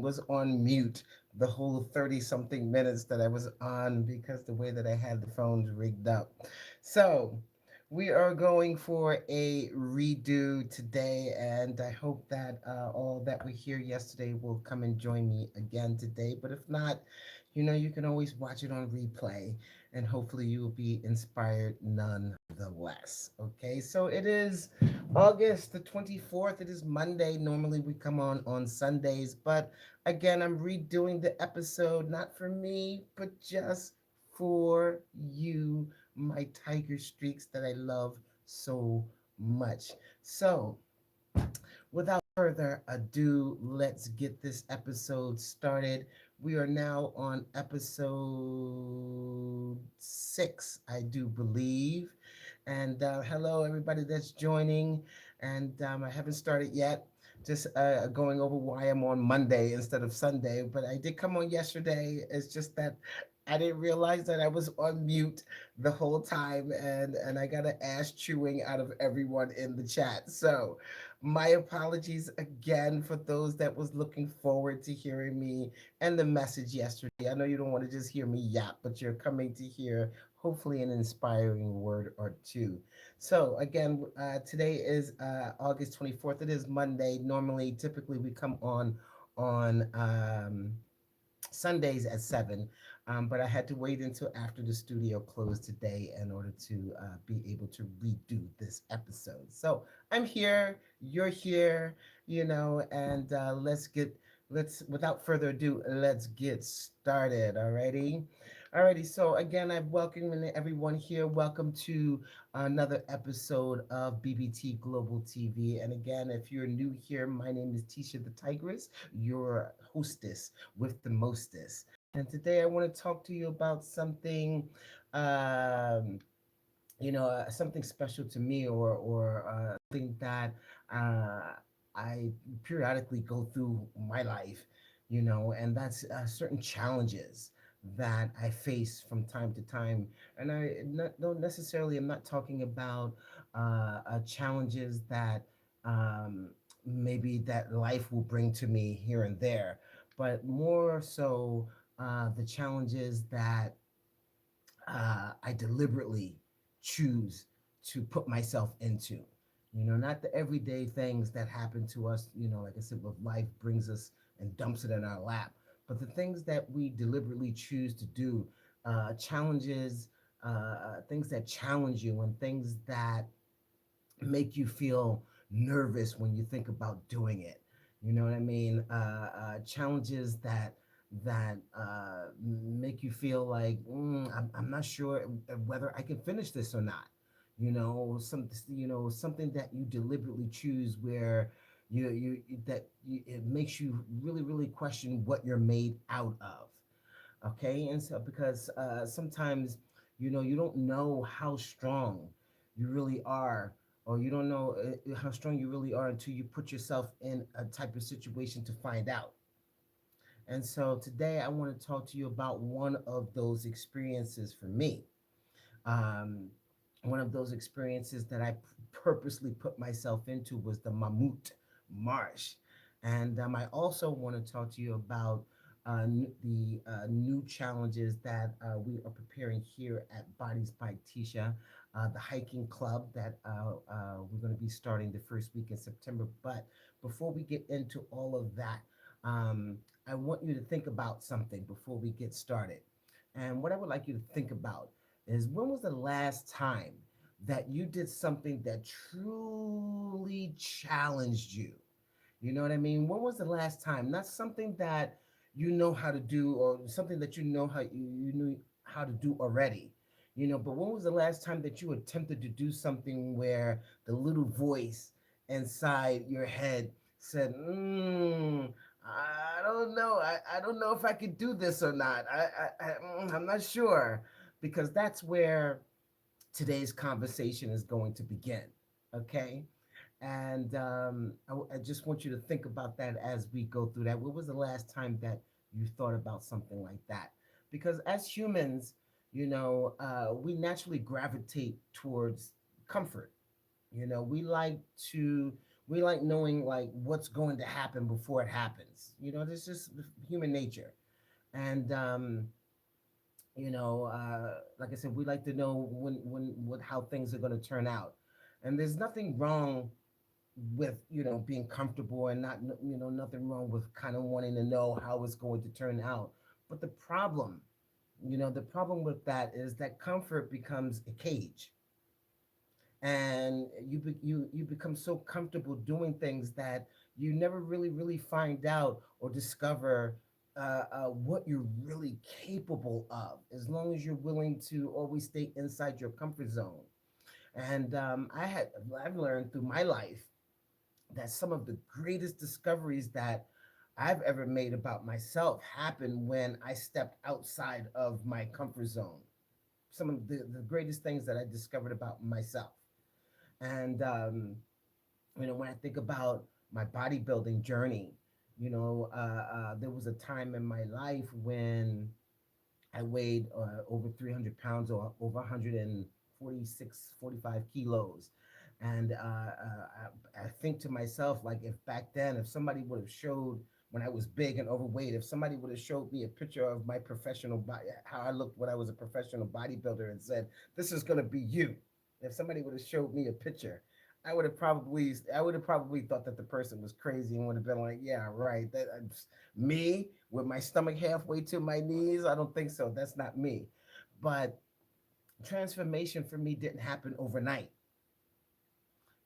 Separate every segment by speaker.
Speaker 1: was on mute the whole 30 something minutes that I was on because the way that I had the phones rigged up. So, we are going for a redo today, and I hope that all that we hear yesterday will come and join me again today. But if not, you can always watch it on replay, and hopefully you will be inspired nonetheless. Okay, so it is August the 24th. It is Monday. Normally we come on Sundays, but again, I'm redoing the episode, not for me, but just for you, my tiger streaks that I love so much. So, without further ado, let's get this episode started. We are now on episode 6, I do believe. And hello, everybody that's joining. And I haven't started yet. Just going over why I'm on Monday instead of Sunday. But I did come on yesterday. It's just that I didn't realize that I was on mute the whole time. And I got an ass chewing out of everyone in the chat. So my apologies again for those that was looking forward to hearing me and the message yesterday. I know you don't want to just hear me yap, but you're coming to hear hopefully an inspiring word or two. So again, today is August 24th. It is Monday. Normally, typically we come on Sundays at 7. But I had to wait until after the studio closed today in order to be able to redo this episode. So I'm here, you're here, and let's, without further ado, let's get started. Alrighty. So again, I welcome everyone here. Welcome to another episode of BBT Global TV. And again, if you're new here, my name is Tisha the Tigress, your hostess with the mostest. And today I want to talk to you about something, um, something special to me, or something that I periodically go through my life, and that's certain challenges that I face from time to time. And don't necessarily, I'm not talking about challenges that maybe that life will bring to me here and there, but more so the challenges that I deliberately choose to put myself into. Not the everyday things that happen to us, like I said, what life brings us and dumps it in our lap, but the things that we deliberately choose to do, challenges, things that challenge you, and things that make you feel nervous when you think about doing it. You know what I mean? Challenges that make you feel like I'm not sure whether I can finish this or not. Something that you deliberately choose where it makes you really question what you're made out of. Okay, and so because sometimes you don't know how strong you really are, or you don't know how strong you really are until you put yourself in a type of situation to find out. And so today I want to talk to you about one of those experiences for me. Um, One of those experiences that I purposely put myself into was the Mammutmarsch. And I also want to talk to you about the new challenges that we are preparing here at Bodies by Tisha, the hiking club that we're going to be starting the first week in September. But before we get into all of that, I want you to think about something before we get started. And what I would like you to think about is, when was the last time that you did something that truly challenged you? You know what I mean? When was the last time? Not something that you know how to do, or something that you knew how to do already. But when was the last time that you attempted to do something where the little voice inside your head said, I don't know. I don't know if I could do this or not. I'm not sure, because that's where today's conversation is going to begin. Okay. And I just want you to think about that as we go through that. When was the last time that you thought about something like that? Because as humans, we naturally gravitate towards comfort. We like to, We like knowing like what's going to happen before it happens. This is human nature. And like I said, we like to know when what how things are going to turn out. And there's nothing wrong with being comfortable, and not nothing wrong with kind of wanting to know how it's going to turn out. But the problem with that is that comfort becomes a cage, and you become so comfortable doing things that you never really find out or discover what you're really capable of, as long as you're willing to always stay inside your comfort zone. And I've learned through my life that some of the greatest discoveries that I've ever made about myself happened when I stepped outside of my comfort zone. Some of the greatest things that I discovered about myself. And when I think about my bodybuilding journey, there was a time in my life when I weighed over 300 pounds, or over 146, 45 kilos. And I think to myself, like, if back then, if somebody would have showed, when I was big and overweight, if somebody would have showed me a picture of my professional body, how I looked when I was a professional bodybuilder, and said, this is going to be you. If somebody would have showed me a picture, I would have probably thought that the person was crazy, and would have been like, yeah, right. Me with my stomach halfway to my knees. I don't think so. That's not me. But transformation for me didn't happen overnight.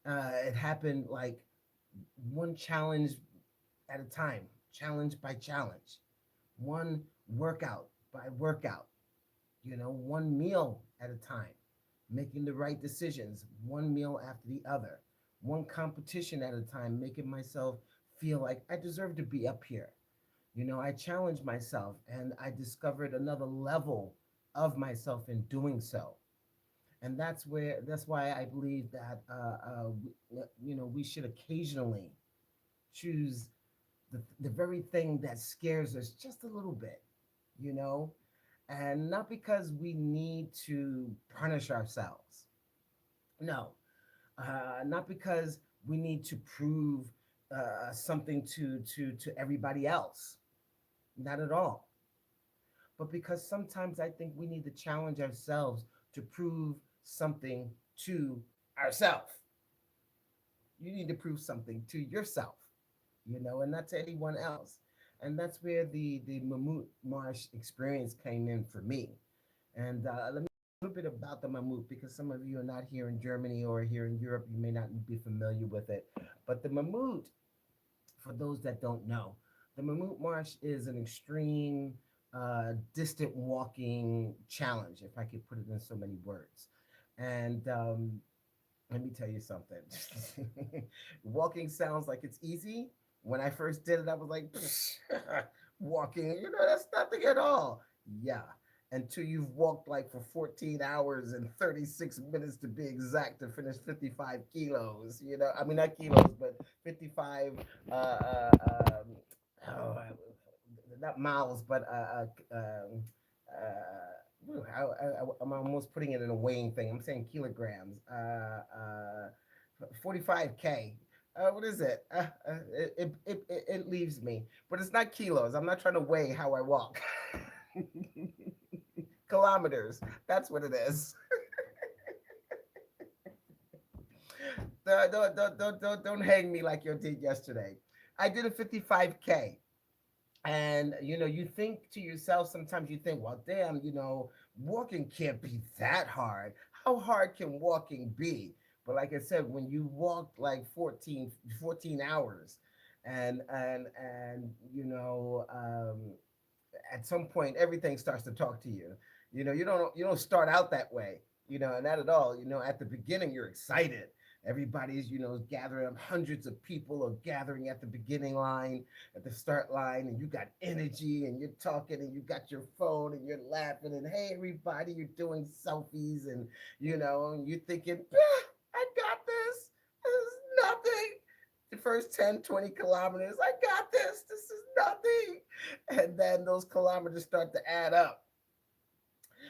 Speaker 1: It happened like one challenge at a time, challenge by challenge, one workout by workout, one meal at a time, making the right decisions, one meal after the other, one competition at a time, making myself feel like I deserve to be up here. I challenged myself, and I discovered another level of myself in doing so. And that's why I believe that we should occasionally choose the very thing that scares us just a little bit, you know, and not because we need to punish ourselves. No, not because we need to prove something to everybody else. Not at all. But because sometimes I think we need to challenge ourselves to prove something to ourselves. You need to prove something to yourself, and not to anyone else. And that's where the Mammutmarsch experience came in for me. And let me a little bit about the Mammut, because some of you are not here in Germany or here in Europe. You may not be familiar with it. But the Mammut, for those that don't know, the Mammutmarsch is an extreme, distant walking challenge, if I could put it in so many words. And let me tell you something. Walking sounds like it's easy. When I first did it, I was like, walking, that's nothing at all. Yeah. Until you've walked like for 14 hours and 36 minutes to be exact, to finish 55 kilos. I mean, not kilos, but 55, oh, not miles, but I'm almost putting it in a weighing thing. I'm saying kilograms. 45K. What is it? It leaves me, but it's not kilos. I'm not trying to weigh how I walk. Kilometers. That's what it is. Don't hang me like you did yesterday. I did a 55K. And you think to yourself, sometimes you think, well, damn, walking can't be that hard. How hard can walking be? But like I said, when you walked like 14 hours, and at some point everything starts to talk to you. You don't start out that way, and not at all. At the beginning you're excited. Everybody's gathering. Hundreds of people are gathering at the beginning line, at the start line, and you got energy, and you're talking, and you got your phone, and you're laughing, and hey everybody, you're doing selfies, and you're thinking, I got this. This is nothing. The first 10, 20 kilometers, I got this. This is nothing. And then those kilometers start to add up.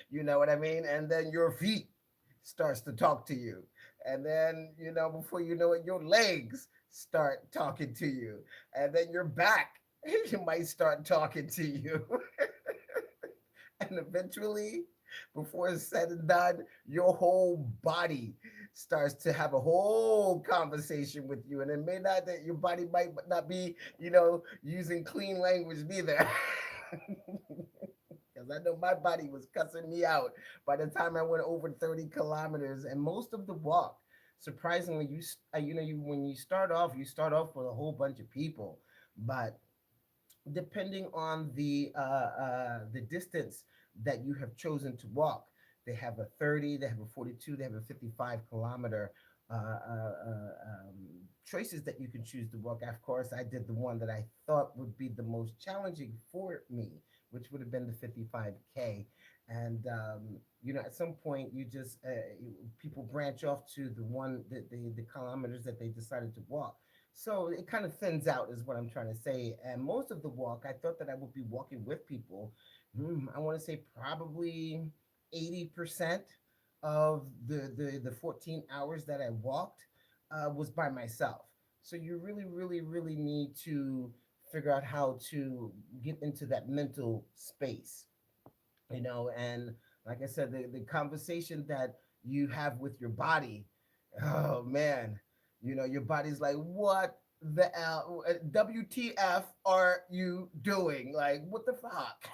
Speaker 1: You know what I mean? And then your feet starts to talk to you. And then, before you know it, your legs start talking to you, and then your back might start talking to you. And eventually, before it's said and done, your whole body starts to have a whole conversation with you. And it may not that your body might not be, using clean language neither. Because I know my body was cussing me out by the time I went over 30 kilometers. And most of the walk, surprisingly, when you start off with a whole bunch of people, but depending on the distance that you have chosen to walk. They have a 30, they have a 42, they have a 55 kilometer choices that you can choose to walk. Of course, I did the one that I thought would be the most challenging for me, which would have been the 55K. And at some point, people branch off to the kilometers that they decided to walk. So it kind of thins out, is what I'm trying to say. And most of the walk, I thought that I would be walking with people. I want to say probably 80% of the 14 hours that I walked was by myself. So you really, really, really need to figure out how to get into that mental space, and like I said, the conversation that you have with your body, oh man, your body's like, what the WTF are you doing? Like, what the fuck?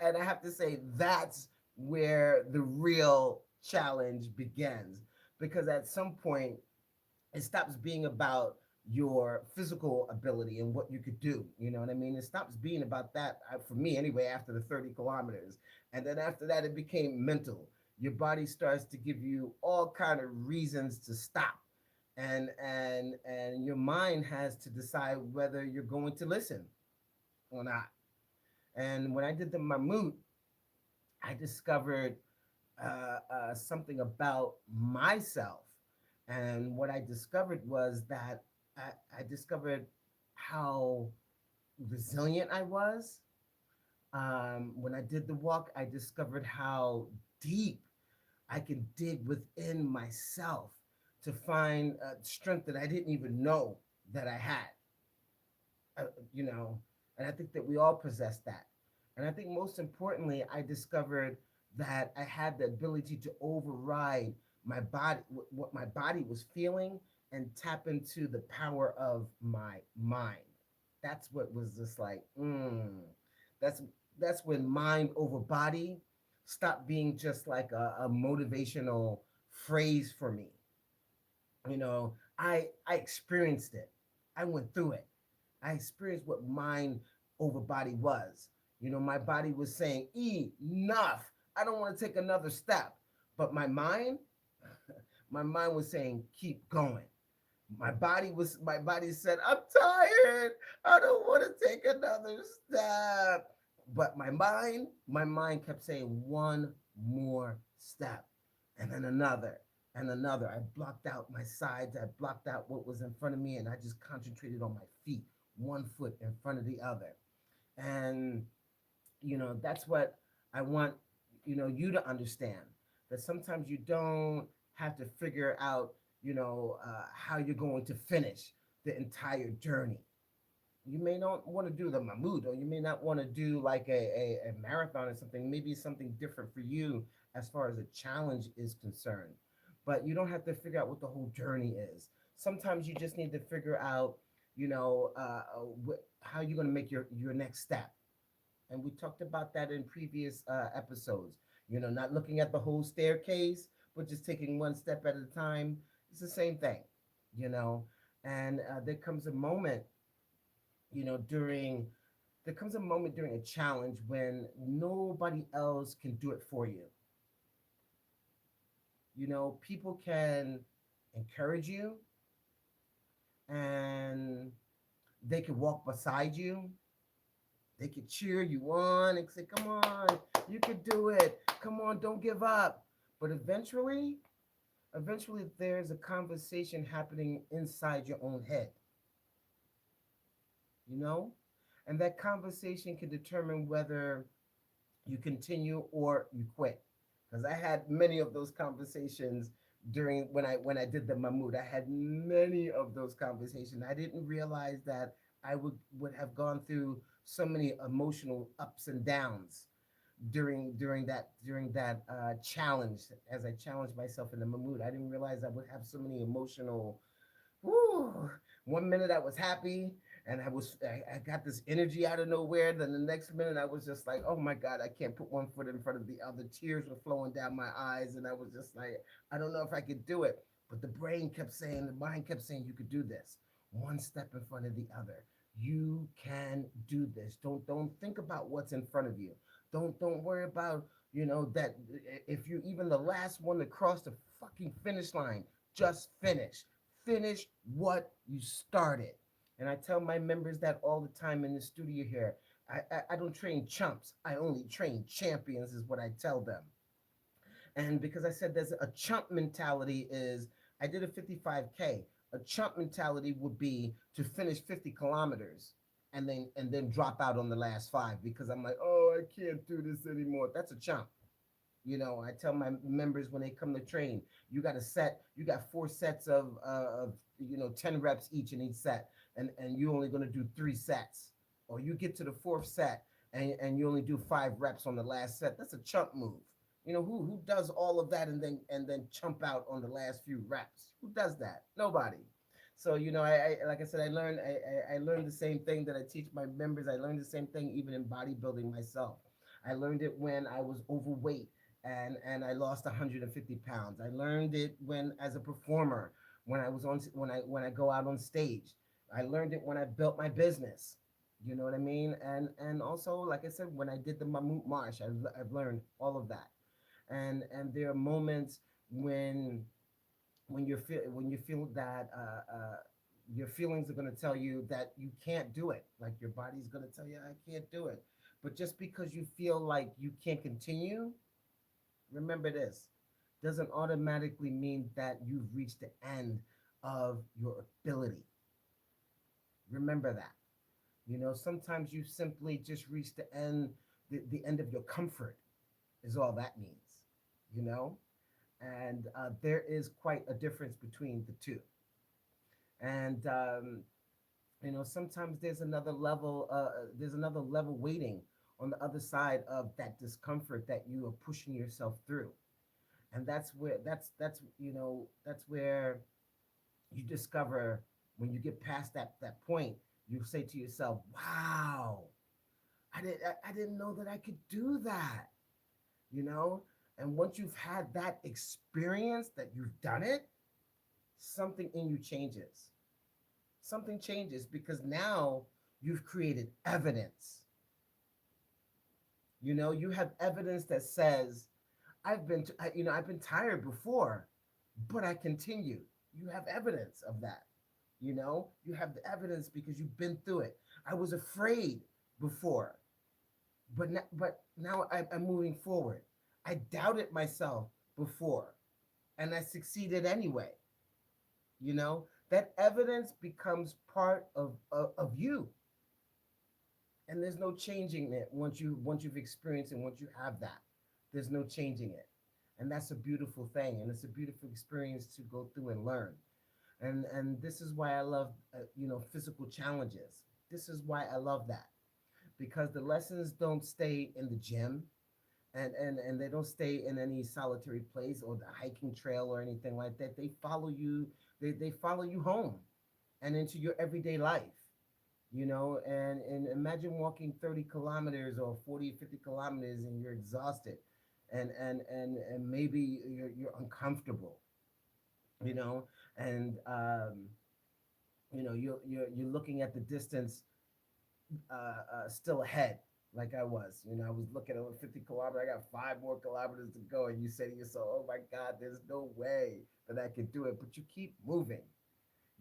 Speaker 1: And I have to say, that's where the real challenge begins, because at some point it stops being about your physical ability and what you could do. You know what I mean? It stops being about that, for me anyway, after the 30 kilometers. And then after that, it became mental. Your body starts to give you all kind of reasons to stop. And your mind has to decide whether you're going to listen or not. And when I did the Mammut, I discovered something about myself. And what I discovered was that I discovered how resilient I was. When I did the walk, I discovered how deep I can dig within myself to find strength that I didn't even know that I had. uh, you know, and I think that we all possess that. And I think most importantly, I discovered that I had the ability to override my body, what my body was feeling, and tap into the power of my mind. That's what was just like, that's that's when mind over body stopped being just like a motivational phrase for me. I experienced it. I went through it. I experienced what mind over body was. My body was saying, enough. I don't want to take another step. But my mind was saying, keep going. My body said, I'm tired. I don't want to take another step. But my mind kept saying one more step, and then another and another. I blocked out my sides, I blocked out what was in front of me, and I just concentrated on my feet, one foot in front of the other. And that's what I want you to understand, that sometimes you don't have to figure out how you're going to finish the entire journey. You may not want to do the Mahmoud, or you may not want to do like a marathon or something. Maybe something different for you as far as a challenge is concerned. But you don't have to figure out what the whole journey is. Sometimes you just need to figure out, how you're going to make your next step. And we talked about that in previous episodes. Not looking at the whole staircase, but just taking one step at a time. It's the same thing, you know. And there comes a moment, during there comes a moment during a challenge when nobody else can do it for you. People can encourage you, and they can walk beside you. They can cheer you on and say, "Come on, you can do it. Come on, don't give up." But eventually, there's a conversation happening inside your own head, you know? And that conversation can determine whether you continue or you quit. Because I had many of those conversations during when I did the Mammut. I had many of those conversations. I didn't realize that I would have gone through so many emotional ups and downs during that challenge, as I challenged myself in the Mammut. I didn't realize I would have so many emotional. Woo. One minute I was happy and I got this energy out of nowhere. Then the next minute I was just like, oh my God, I can't put one foot in front of the other. Tears were flowing down my eyes, and I was just like, I don't know if I could do it. But the mind kept saying, you could do this. One step in front of the other. You can do this. Don't think about what's in front of you. Don't worry about, that if you're even the last one to cross the fucking finish line, just finish what you started. And I tell my members that all the time in the studio here. I don't train chumps. I only train champions, is what I tell them. And because I said there's a chump mentality is, I did a 55K. A chump mentality would be to finish 50 kilometers and then drop out on the last five because I'm like, oh, I can't do this anymore. That's a chump. I tell my members when they come to train, you got four sets of 10 reps each set, and you're only going to do three sets, or you get to the fourth set and you only do five reps on the last set. That's a chump move. Who does all of that and then chump out on the last few reps? Who does that? Nobody. So I like I said, I learned the same thing that I teach my members. I learned the same thing even in bodybuilding myself. I learned it when I was overweight and I lost 150 pounds. I learned it when as a performer, when I go out on stage. I learned it when I built my business. You know what I mean? And also, like I said, when I did the Mammutmarsch, I've learned all of that. And there are moments when when you feel that your feelings are going to tell you that you can't do it. Like your body's going to tell you, I can't do it. But just because you feel like you can't continue, remember this, doesn't automatically mean that you've reached the end of your ability. Remember that. Sometimes you simply just reach the end of your comfort, is all that means. You know? And there is quite a difference between the two. And sometimes there's another level waiting on the other side of that discomfort that you are pushing yourself through. And that's where you discover, when you get past that point, you say to yourself, wow, I didn't know that I could do that. you know and once you've had that experience, that you've done it, something in you changes. Something changes because now you've created evidence. You have evidence that says, I've been tired before, but I continued. You have evidence of that. You have the evidence because you've been through it. I was afraid before, but now I'm moving forward. I doubted myself before, and I succeeded anyway. That evidence becomes part of you, and there's no changing it once you've experienced it. Once you have that, there's no changing it, and that's a beautiful thing, and it's a beautiful experience to go through and learn. And this is why I love physical challenges. This is why I love that, because the lessons don't stay in the gym, and they don't stay in any solitary place or the hiking trail or anything like that. They follow you. They follow you home and into your everyday life. And imagine walking 30 kilometers or 40 50 kilometers and you're exhausted, and maybe you're uncomfortable, you know and you're looking at the distance, still ahead, like I was. I was looking at 50 kilometers. I got 5 more kilometers to go, and you say to yourself, "Oh my God, there's no way that I could do it." But you keep moving.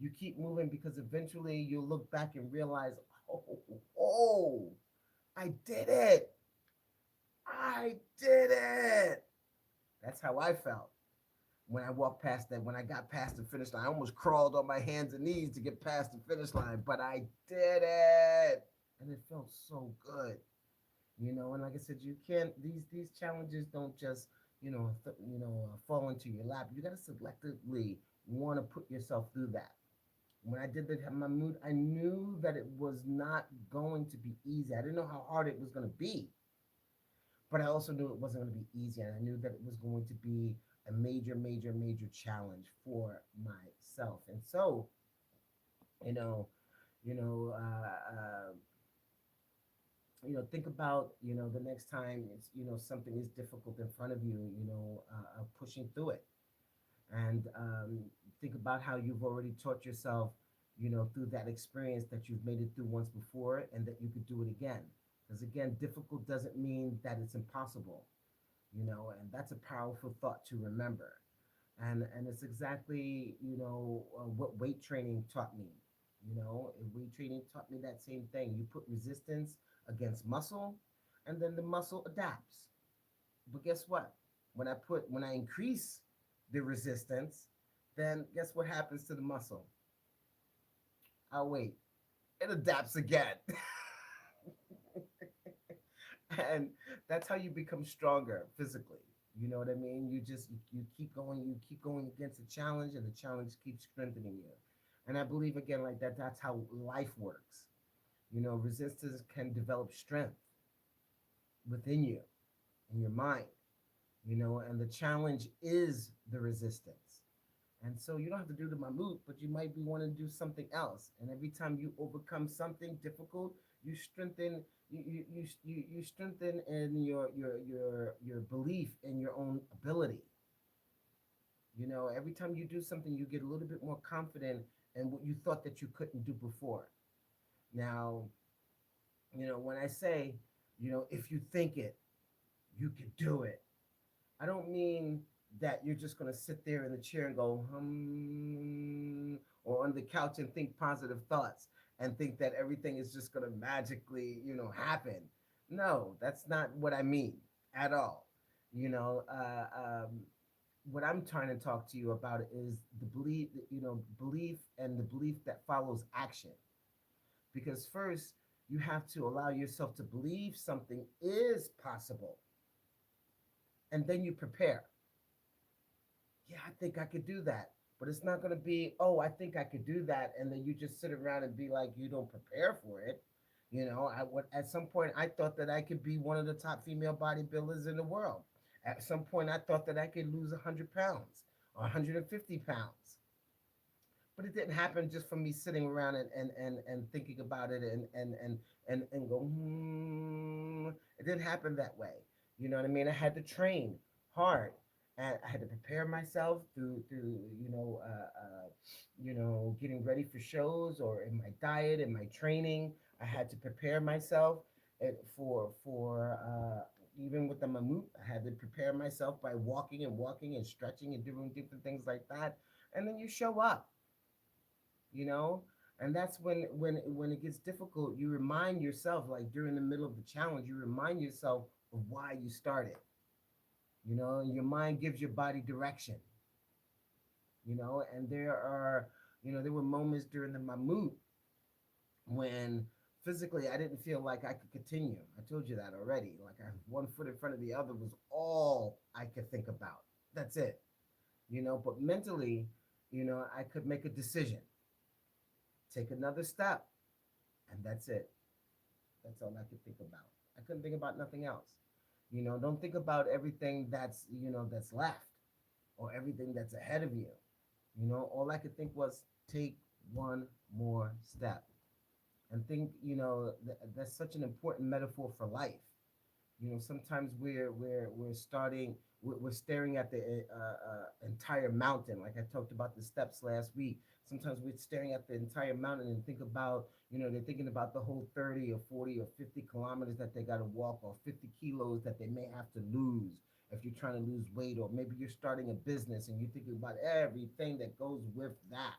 Speaker 1: You keep moving because eventually you'll look back and realize, "Oh, oh, I did it! I did it!" That's how I felt when I walked past that. When I got past the finish line, I almost crawled on my hands and knees to get past the finish line, but I did it, and it felt so good. And like I said, you can't. These challenges don't just fall into your lap. You got to selectively want to put yourself through that. When I did the Mammut, I knew that it was not going to be easy. I didn't know how hard it was going to be, but I also knew it wasn't going to be easy, and I knew that it was going to be a major, major, major challenge for myself. And so, you know, you know, uh, uh, think about, the next time it's, something is difficult in front of you, pushing through it. And think about how you've already taught yourself, through that experience that you've made it through once before and that you could do it again. Because again, difficult doesn't mean that it's impossible, and that's a powerful thought to remember. And it's exactly, what weight training taught me. Weight training taught me that same thing. You put resistance against muscle, and then the muscle adapts. But guess what? When I increase the resistance, then guess what happens to the muscle? I'll wait. It adapts again. And that's how you become stronger physically. You know what I mean? You keep going against a challenge, and the challenge keeps strengthening you. And I believe again, like that, that's how life works. Resistance can develop strength within you, in your mind, and the challenge is the resistance. And so you don't have to do the mammoth, but you might be wanting to do something else. And every time you overcome something difficult, you strengthen you strengthen in your belief in your own ability. Every time you do something, you get a little bit more confident in what you thought that you couldn't do before. Now, when I say, if you think it, you can do it. I don't mean that you're just going to sit there in the chair and go, or on the couch and think positive thoughts and think that everything is just going to magically, happen. No, that's not what I mean at all. You know, what I'm trying to talk to you about is the belief and the belief that follows action. Because first, you have to allow yourself to believe something is possible, and then you prepare. Yeah, I think I could do that. But it's not going to be, oh, I think I could do that. And then you just sit around and be like, you don't prepare for it. At some point, I thought that I could be one of the top female bodybuilders in the world. At some point, I thought that I could lose 100 pounds or 150 pounds. But it didn't happen just from me sitting around and thinking about it and go, It didn't happen that way. You know what I mean? I had to train hard. And I had to prepare myself through getting ready for shows or in my diet and my training. I had to prepare myself for even with the mammut. I had to prepare myself by walking and stretching and doing different things like that. And then you show up, you know and that's when it gets difficult. You remind yourself, like during the middle of the challenge, you remind yourself of why you started. Your mind gives your body direction. And there were moments during the mammut when physically I didn't feel like I could continue. I told you that already. Like, one foot in front of the other was all I could think about. That's it. But mentally, I could make a decision, take another step, and that's it. That's all I could think about. I couldn't think about nothing else. Don't think about everything that's left or everything that's ahead of you. All I could think was take one more step. And think, that's such an important metaphor for life. Sometimes we're staring at the entire mountain. Like I talked about the steps last week. Sometimes we're staring at the entire mountain and think about, they're thinking about the whole 30 or 40 or 50 kilometers that they got to walk, or 50 kilos that they may have to lose if you're trying to lose weight. Or maybe you're starting a business and you're thinking about everything that goes with that,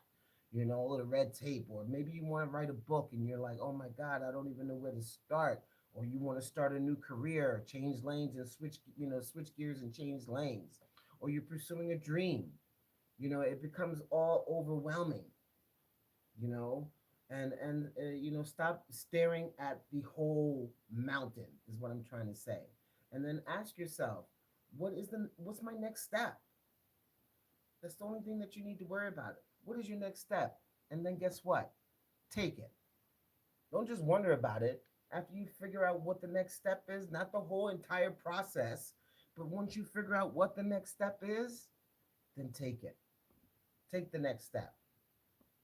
Speaker 1: all the red tape. Or maybe you want to write a book and you're like, oh my God, I don't even know where to start. Or you want to start a new career, change lanes and switch gears and change lanes. Or you're pursuing a dream. It becomes all overwhelming, you know, and stop staring at the whole mountain is what I'm trying to say. And then ask yourself, what's my next step? That's the only thing that you need to worry about. It. What is your next step? And then guess what? Take it. Don't just wonder about it. After you figure out what the next step is, not the whole entire process, but once you figure out what the next step is, then take it. Take the next step.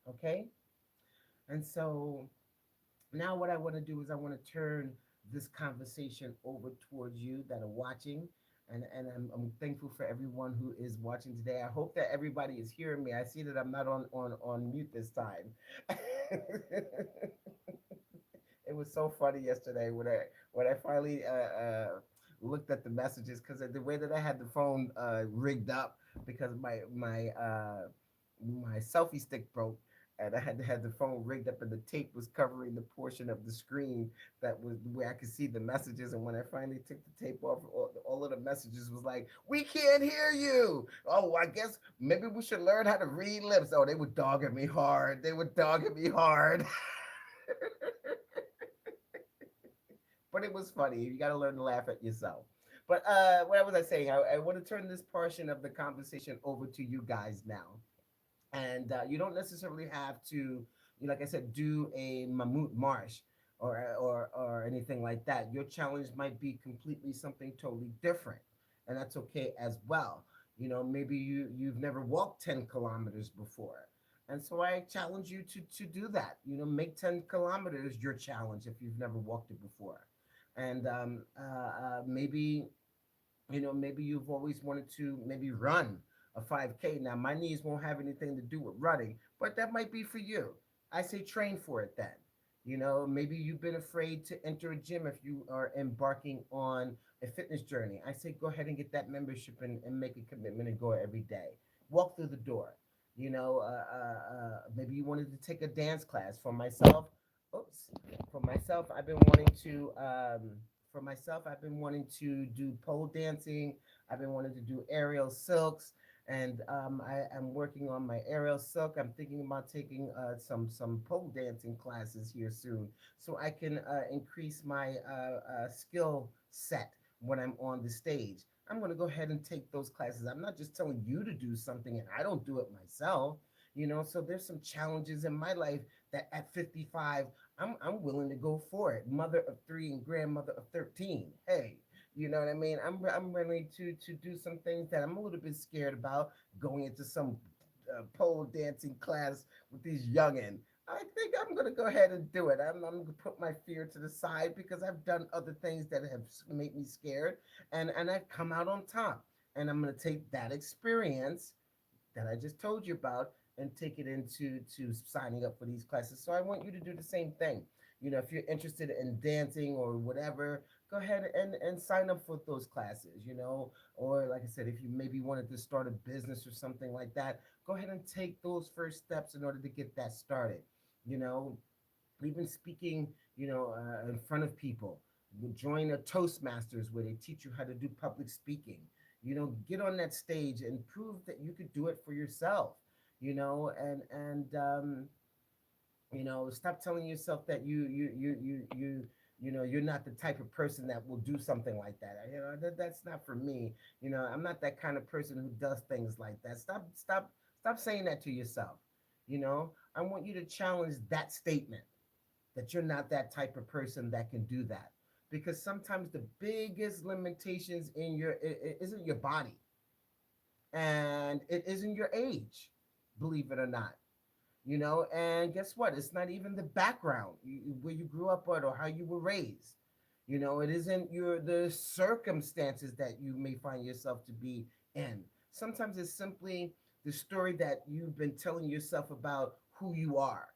Speaker 1: Okay? And so now what I want to do is I want to turn this conversation over towards you that are watching. And I'm thankful for everyone who is watching today. I hope that everybody is hearing me. I see that I'm not on mute this time. It was so funny yesterday when I finally looked at the messages because the way that I had the phone rigged up because my selfie stick broke and I had to have the phone rigged up and the tape was covering the portion of the screen that was where I could see the messages. And when I finally took the tape off, all of the messages was like, "We can't hear you." Oh, I guess maybe we should learn how to read lips. Oh, they were dogging me hard. They were dogging me hard. But it was funny. You got to learn to laugh at yourself. But what was I saying? I want to turn this portion of the conversation over to you guys now. And you don't necessarily have to, like I said, do a Mammutmarsch or anything like that. Your challenge might be completely something totally different, and that's okay as well. Maybe you've never walked 10 kilometers before, and so I challenge you to do that. Make 10 kilometers your challenge if you've never walked it before, and maybe maybe you've always wanted to maybe run a 5K. Now, my knees won't have anything to do with running, but that might be for you. I say train for it then. Maybe you've been afraid to enter a gym if you are embarking on a fitness journey. I say go ahead and get that membership and make a commitment and go every day. Walk through the door. Maybe you wanted to take a dance class. For myself, oops, for myself, I've been wanting to do pole dancing. I've been wanting to do aerial silks, and I am working on my aerial silk. I'm thinking about taking some pole dancing classes here soon, so I can increase my skill set when I'm on the stage. I'm going to go ahead and take those classes. I'm not just telling you to do something and I don't do it myself. So there's some challenges in my life that at 55 I'm willing to go for it. Mother of three and grandmother of 13. Hey, you know what I mean? I'm ready to do some things that I'm a little bit scared about going into some pole dancing class with these youngin. I think I'm gonna go ahead and do it. I'm gonna put my fear to the side because I've done other things that have made me scared, and I've come out on top. And I'm gonna take that experience that I just told you about and take it into to signing up for these classes. So I want you to do the same thing. If you're interested in dancing or whatever, go ahead and sign up for those classes, or like I said, if you maybe wanted to start a business or something like that, go ahead and take those first steps in order to get that started. You know, even speaking, in front of people. Join a Toastmasters where they teach you how to do public speaking. Get on that stage and prove that you could do it for yourself. And stop telling yourself that you're not the type of person that will do something like that. That's not for me. I'm not that kind of person who does things like that. Stop saying that to yourself. I want you to challenge that statement that you're not that type of person that can do that. Because sometimes the biggest limitations in it isn't your body and it isn't your age, believe it or not. And guess what? It's not even the background where you grew up at or how you were raised. It isn't the circumstances that you may find yourself to be in. Sometimes it's simply the story that you've been telling yourself about who you are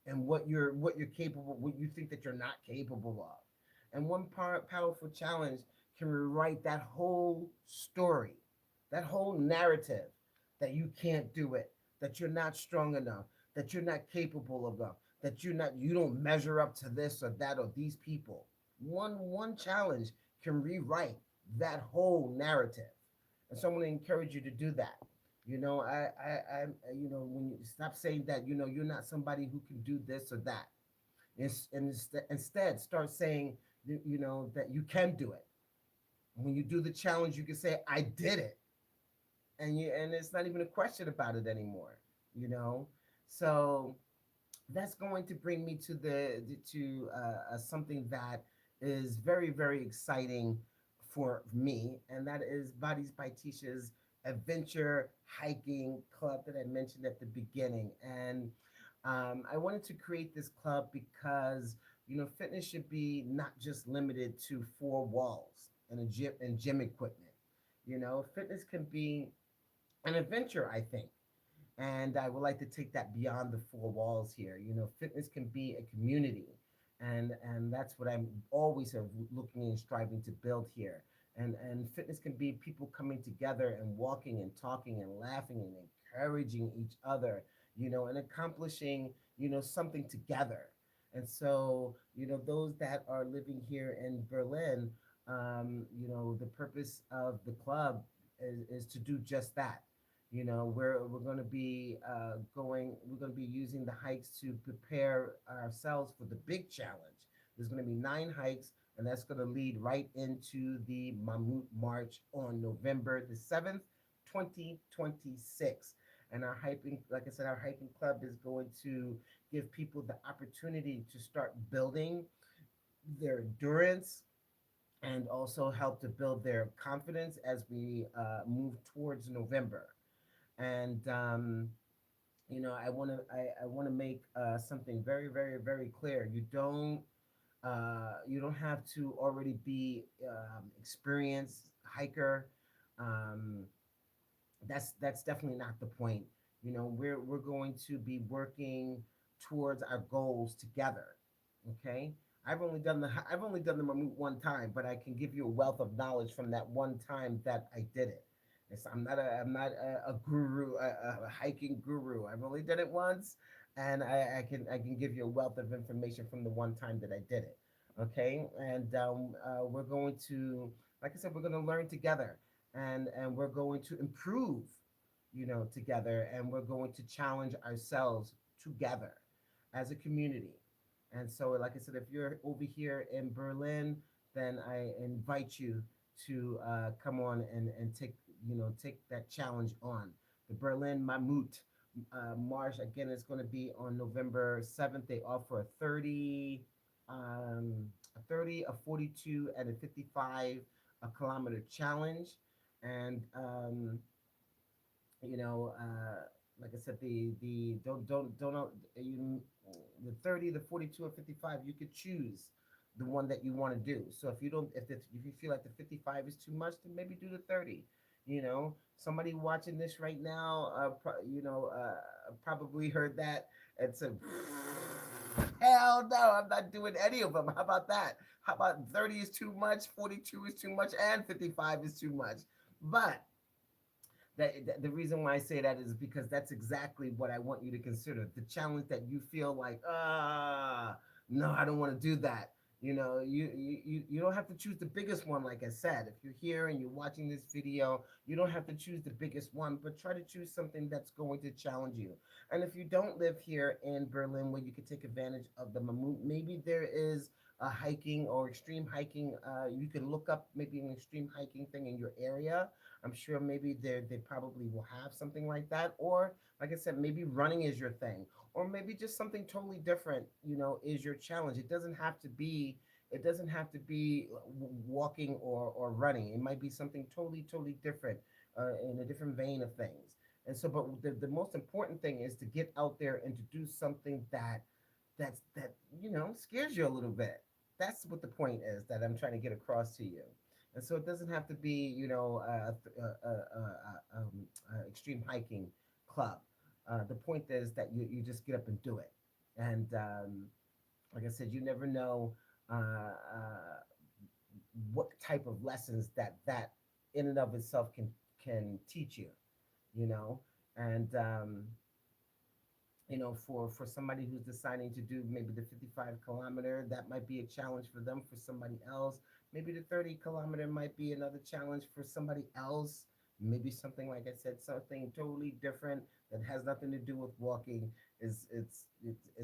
Speaker 1: and what you're capable, what you think that you're not capable of. And one powerful challenge can rewrite that whole story, that whole narrative that you can't do it, that you're not strong enough, that you're not capable of enough, that you don't measure up to this or that or these people. One challenge can rewrite that whole narrative. And so I'm going to encourage you to do that. When you stop saying that, you're not somebody who can do this or that. And instead start saying, that you can do it. When you do the challenge, you can say, I did it. And it's not even a question about it anymore, you know? So that's going to bring me to something that is very, very exciting for me, and that is Bodies by Tisha's adventure hiking club that I mentioned at the beginning. And I wanted to create this club because fitness should be not just limited to four walls and a gym and gym equipment. Fitness can be an adventure, I think. And I would like to take that beyond the four walls here. Fitness can be a community, and that's what I'm always looking and striving to build here. And fitness can be people coming together and walking and talking and laughing and encouraging each other, and accomplishing, something together. And so, those that are living here in Berlin, the purpose of the club is to do just that. We're going to be we're going to be using the hikes to prepare ourselves for the big challenge. There's going to be 9 hikes, and that's going to lead right into the Mammutmarsch on November the 7th, 2026. And our hiking, like I said, our hiking club is going to give people the opportunity to start building their endurance and also help to build their confidence as we move towards November. And I want to make something very, very, very clear. You don't have to already be experienced hiker. Um, that's definitely not the point. We're going to be working towards our goals together. Okay. I've only done the Mammut one time, but I can give you a wealth of knowledge from that one time that I did it. I'm not a guru, a hiking guru. I've only done it once, and I can give you a wealth of information from the one time that I did it. Okay, and we're going to, like I said, we're going to learn together, and we're going to improve, together, and we're going to challenge ourselves together as a community. And so, like I said, if you're over here in Berlin, then I invite you to come on and take that challenge on. The Berlin Mammut March again is going to be on November 7th. They offer a 30, a 42, and a 55 kilometer challenge, and like I said, the don't you the 30, the 42, or 55, you could choose the one that you want to do. So if you don't, if you feel like the 55 is too much, then maybe do the 30. Somebody watching this right now, probably heard that and said, "Hell no, I'm not doing any of them." How about that? How about 30 is too much, 42 is too much, and 55 is too much? But the reason why I say that is because that's exactly what I want you to consider. The challenge that you feel like, no, I don't want to do that. You don't have to choose the biggest one, like I said. If you're here and you're watching this video, you don't have to choose the biggest one, but try to choose something that's going to challenge you. And if you don't live here in Berlin where you could take advantage of the Mammut, maybe there is a hiking or extreme hiking. You can look up maybe an extreme hiking thing in your area. I'm sure maybe they probably will have something like that. Or like I said, maybe running is your thing. Or maybe just something totally different, is your challenge. It doesn't have to be walking or running. It might be something totally, totally different, in a different vein of things. And so, but the most important thing is to get out there and to do something that scares you a little bit. That's what the point is that I'm trying to get across to you. And so it doesn't have to be, extreme hiking club. The point is that you just get up and do it. And like I said, you never know what type of lessons that in and of itself can teach you, you know. And for somebody who's deciding to do maybe the 55 kilometer, that might be a challenge for them. For somebody else, maybe the 30 kilometer might be another challenge for somebody else. Maybe something, like I said, something totally different that has nothing to do with walking is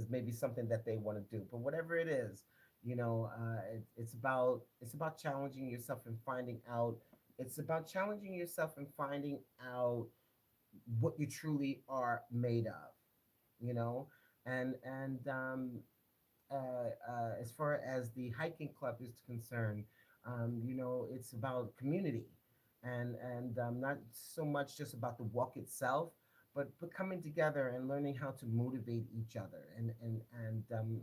Speaker 1: maybe something that they want to do. But whatever it is, It's about challenging yourself and finding out. It's about challenging yourself and finding out what you truly are made of. You know, and as far as the hiking club is concerned, it's about community, and not so much just about the walk itself, but coming together and learning how to motivate each other, and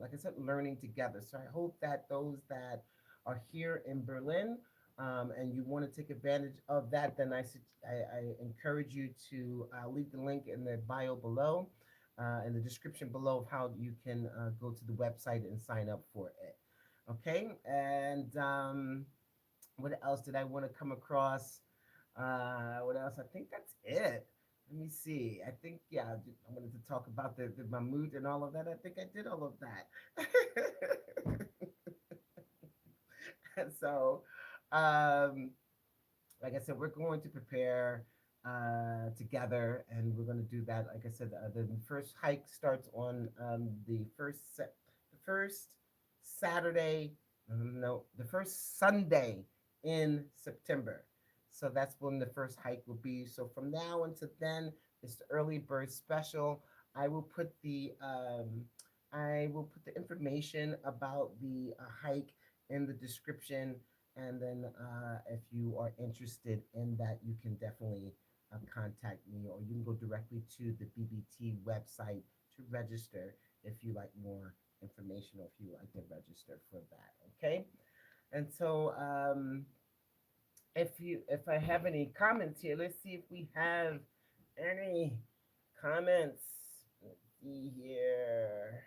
Speaker 1: like I said, learning together. So I hope that those that are here in Berlin, and you want to take advantage of that, then I encourage you to leave the link in the bio below, in the description below, of how you can go to the website and sign up for it. Okay, and what else did I want to come across? What else? I think that's it. Let me see. I think, yeah, I wanted to talk about the Mammut and all of that. I think I did all of that. So, um, like I said, we're going to prepare together, and we're going to do that. Like I said, the first hike starts on the first Saturday, no, the first Sunday in September. So that's when the first hike will be. So from now until then, it's the early bird special. I will put the information about the hike in the description, and then if you are interested in that, you can definitely contact me, or you can go directly to the BBT website to register if you like more information, or if you like to register for that. Okay. And so, if I have any comments here, let's see if we have any comments. Let's see here.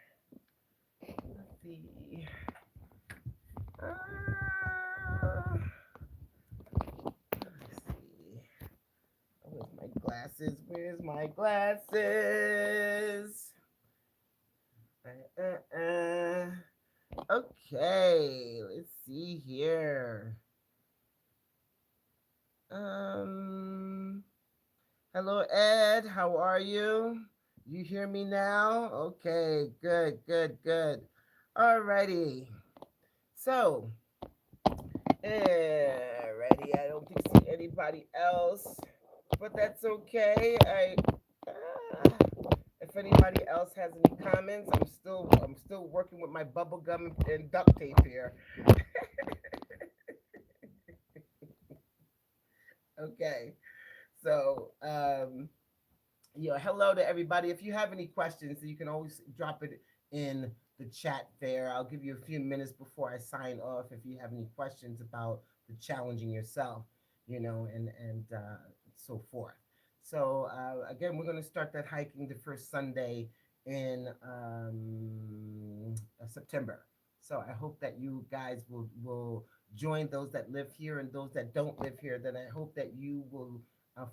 Speaker 1: Let's see. Let's see. Where's my glasses? Where's my glasses? Okay, let's see here. Um, Hello, Ed. How are you? You hear me now? Okay, good, good, good. Alrighty. So, alrighty. I don't think see anybody else, but that's okay. Uh, if anybody else has any comments, I'm still working with my bubble gum and duct tape here. Okay. So, hello to everybody. If you have any questions, you can always drop it in the chat there. I'll give you a few minutes before I sign off if you have any questions about the challenging yourself, and so forth. So again, we're going to start that hiking the first Sunday in September. So I hope that you guys will join, those that live here and those that don't live here. Then I hope that you will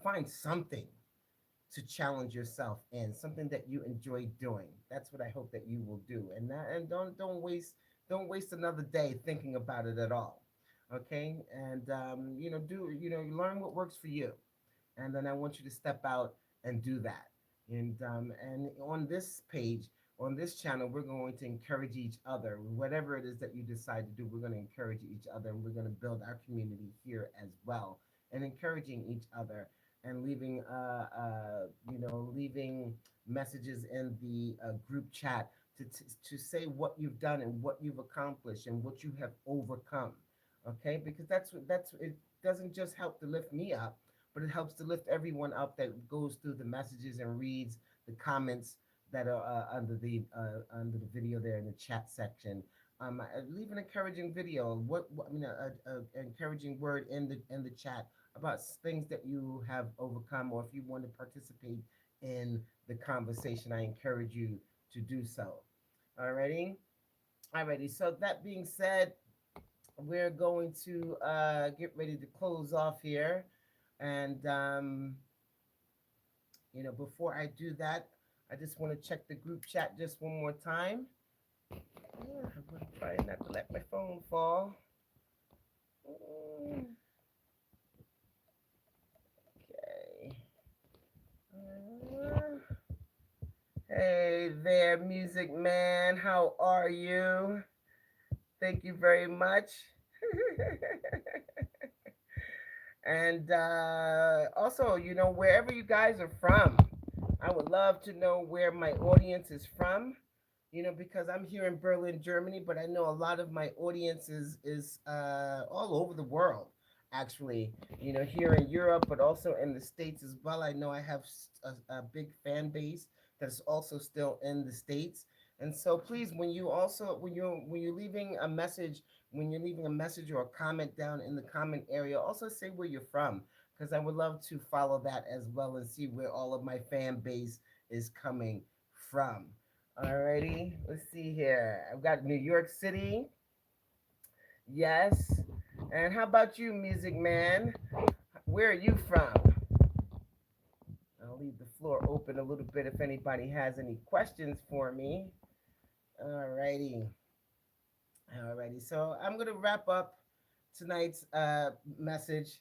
Speaker 1: find something to challenge yourself in, something that you enjoy doing. That's what I hope that you will do, and don't waste another day thinking about it at all. Okay, and do learn what works for you, and then I want you to step out and do that. And on this page, on this channel, we're going to encourage each other. Whatever it is that you decide to do, we're going to encourage each other, and we're going to build our community here as well, and encouraging each other, and leaving messages in the group chat to say what you've done and what you've accomplished and what you have overcome. Okay, because that's it. Doesn't just help to lift me up, but it helps to lift everyone up that goes through the messages and reads the comments that are under the video there in the chat section. Leave an encouraging video. Encouraging word in the chat about things that you have overcome, or if you want to participate in the conversation, I encourage you to do so. Alrighty, alrighty. So that being said, we're going to get ready to close off here. And before I do that, I just want to check the group chat just one more time. I'm going to try not to let my phone fall. Okay. Hey there, Music Man. How are you? Thank you very much. And also, wherever you guys are from, I would love to know where my audience is from. Because I'm here in Berlin, Germany, but I know a lot of my audience is all over the world. Actually, here in Europe, but also in the States as well. I know I have a big fan base that's also still in the States. And so, please, when you're leaving a message or a comment down in the comment area, also say where you're from, because I would love to follow that as well and see where all of my fan base is coming from. Alrighty, let's see here. I've got New York City. Yes. And how about you, Music Man? Where are you from? I'll leave the floor open a little bit if anybody has any questions for me. Alrighty. Alrighty. So I'm going to wrap up tonight's message.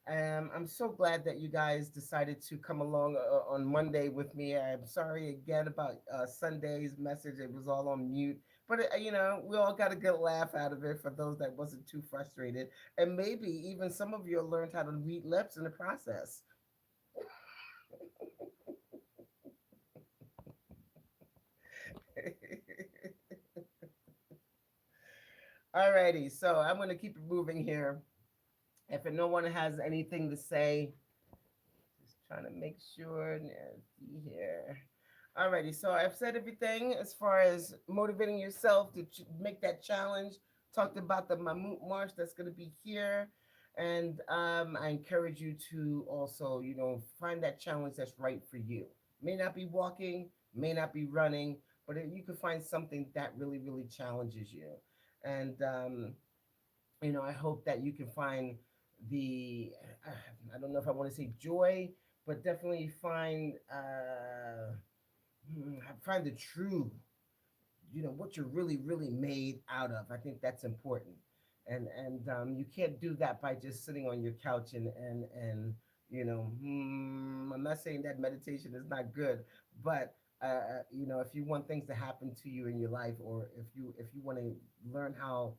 Speaker 1: I'm so glad that you guys decided to come along on Monday with me. I'm sorry again about Sunday's message. It was all on mute. But, we all got a good laugh out of it for those that wasn't too frustrated. And maybe even some of you learned how to read lips in the process. Alrighty, so I'm going to keep it moving here. If no one has anything to say, just trying to make sure. See here. Alrighty, so I've said everything as far as motivating yourself to make that challenge. Talked about the Mammutmarsch that's going to be here. And I encourage you to also, find that challenge that's right for you. May not be walking, may not be running, but you can find something that really, really challenges you. And I hope that you can find the I don't know if I want to say joy, but definitely find the true, what you're really really made out of. I think that's important. And you can't do that by just sitting on your couch and I'm not saying that meditation is not good, but if you want things to happen to you in your life, or if you want to learn how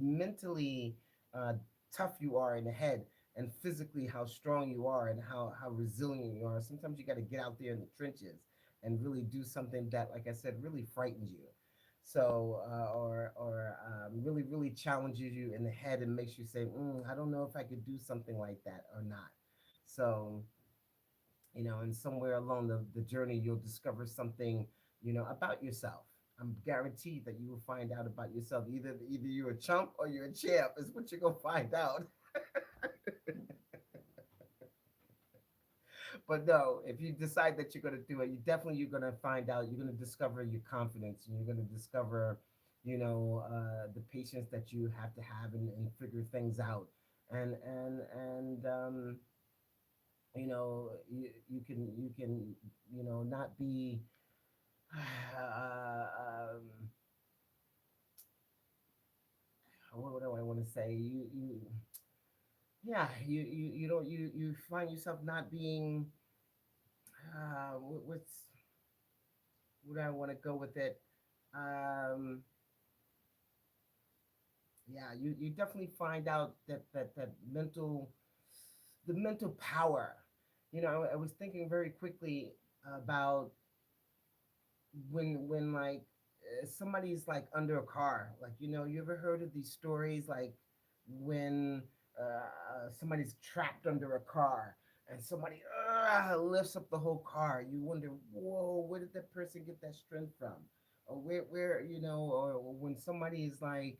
Speaker 1: mentally uh, tough you are in the head, and physically how strong you are, and how resilient you are, sometimes you got to get out there in the trenches and really do something that, like I said, really frightens you. So, or really, really challenges you in the head and makes you say, I don't know if I could do something like that or not. So, and somewhere along the journey, you'll discover something, about yourself. I'm guaranteed that you will find out about yourself. Either you're a chump or you're a champ is what you're gonna find out. But no, if you decide that you're going to do it, you're going to find out. You're going to discover your confidence, and you're going to discover, the patience that you have to have, and figure things out. And you can not be um, what do I want to say? Yeah, you don't you find yourself not being what's where do I want to go with it? Um, yeah, you definitely find out that the mental power. I was thinking very quickly about when like somebody's like under a car. Like, you ever heard of these stories, like when somebody's trapped under a car, and somebody lifts up the whole car. You wonder, whoa, where did that person get that strength from? Or where or when somebody is like,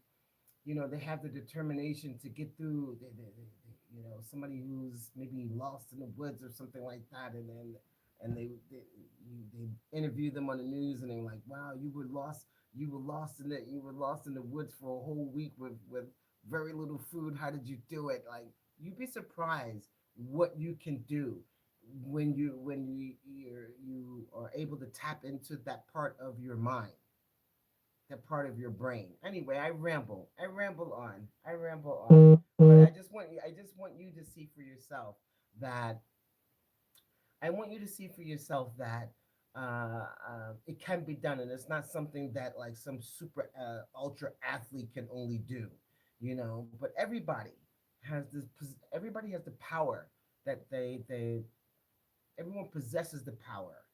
Speaker 1: they have the determination to get through. Somebody who's maybe lost in the woods or something like that, and then they interview them on the news, and they're like, "Wow, you were lost in the woods for a whole week with very little food. How did you do it?" Like, you'd be surprised what you can do when you are able to tap into that part of your mind, that part of your brain. Anyway, I ramble. I ramble on. I ramble on. But I just want you to see for yourself that I want you to see for yourself that it can be done, and it's not something that like some super ultra athlete can only do, you know. But everybody has the power that everyone possesses the power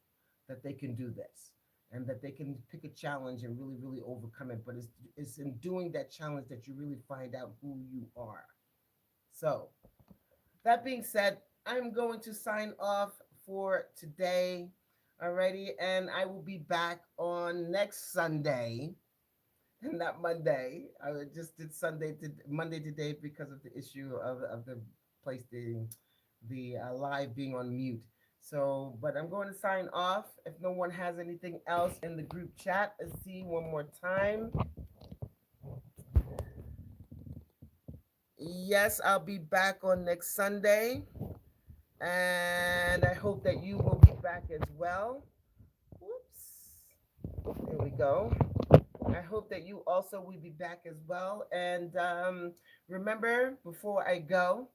Speaker 1: that they can do this, and that they can pick a challenge and really really overcome it. But it's in doing that challenge that you really find out who you are. So that being said, I'm going to sign off for today. Alrighty, and I will be back on next Sunday, not Monday. I just did Monday today because of the issue of the place the live being on mute. So, but I'm going to sign off. If no one has anything else in the group chat, let's see one more time. Yes, I'll be back on next Sunday, and I hope that you will be back as well. Whoops. There we go. I hope that you also will be back as well. And remember, before I go,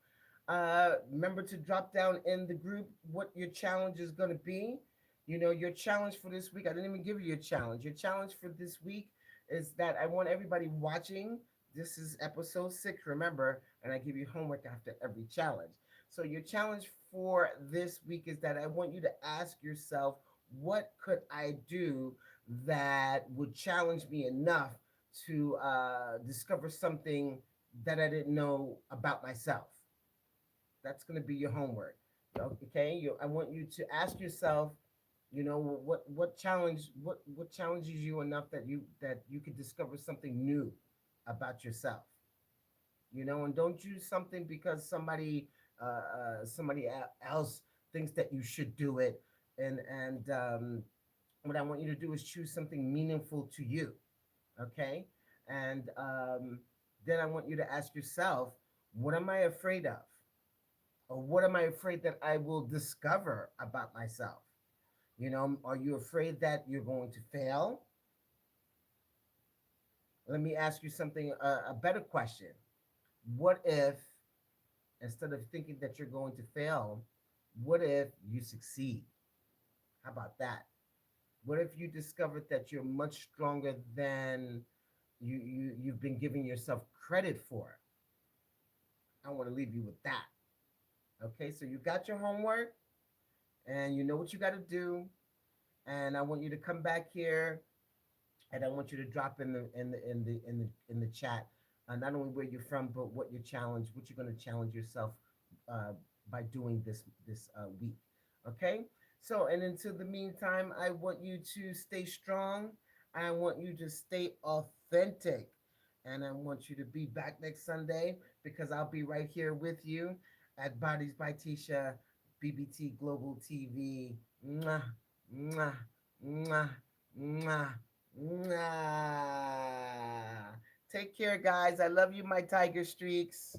Speaker 1: remember to drop down in the group what your challenge is going to be. You know, your challenge for this week, I didn't even give you your challenge. Your challenge for this week is that I want everybody watching. This is episode 6, remember, and I give you homework after every challenge. So, your challenge for this week is that I want you to ask yourself, what could I do that would challenge me enough to discover something that I didn't know about myself? That's going to be your homework. Okay, I want you to ask yourself, you know, what challenges you enough that you could discover something new about yourself. You know, and don't choose something because somebody else thinks that you should do it. And what I want you to do is choose something meaningful to you. Okay, and then I want you to ask yourself, what am I afraid of? Or what am I afraid that I will discover about myself? You know, are you afraid that you're going to fail? Let me ask you something, a better question. What if, instead of thinking that you're going to fail, what if you succeed? How about that? What if you discovered that you're much stronger than you've been giving yourself credit for? I want to leave you with that. Okay, so you got your homework and you know what you got to do, and I want you to come back here, and I want you to drop in the chat, not only where you're from, but what your challenge, what you're going to challenge yourself uh, by doing this week. Okay. So, and until the meantime, I want you to stay strong. I want you to stay authentic, and I want you to be back next Sunday because I'll be right here with you at Bodies by Tisha, BBT Global TV. Mwah, mwah, mwah, mwah. Mwah. Take care, guys. I love you, my Tiger Streaks.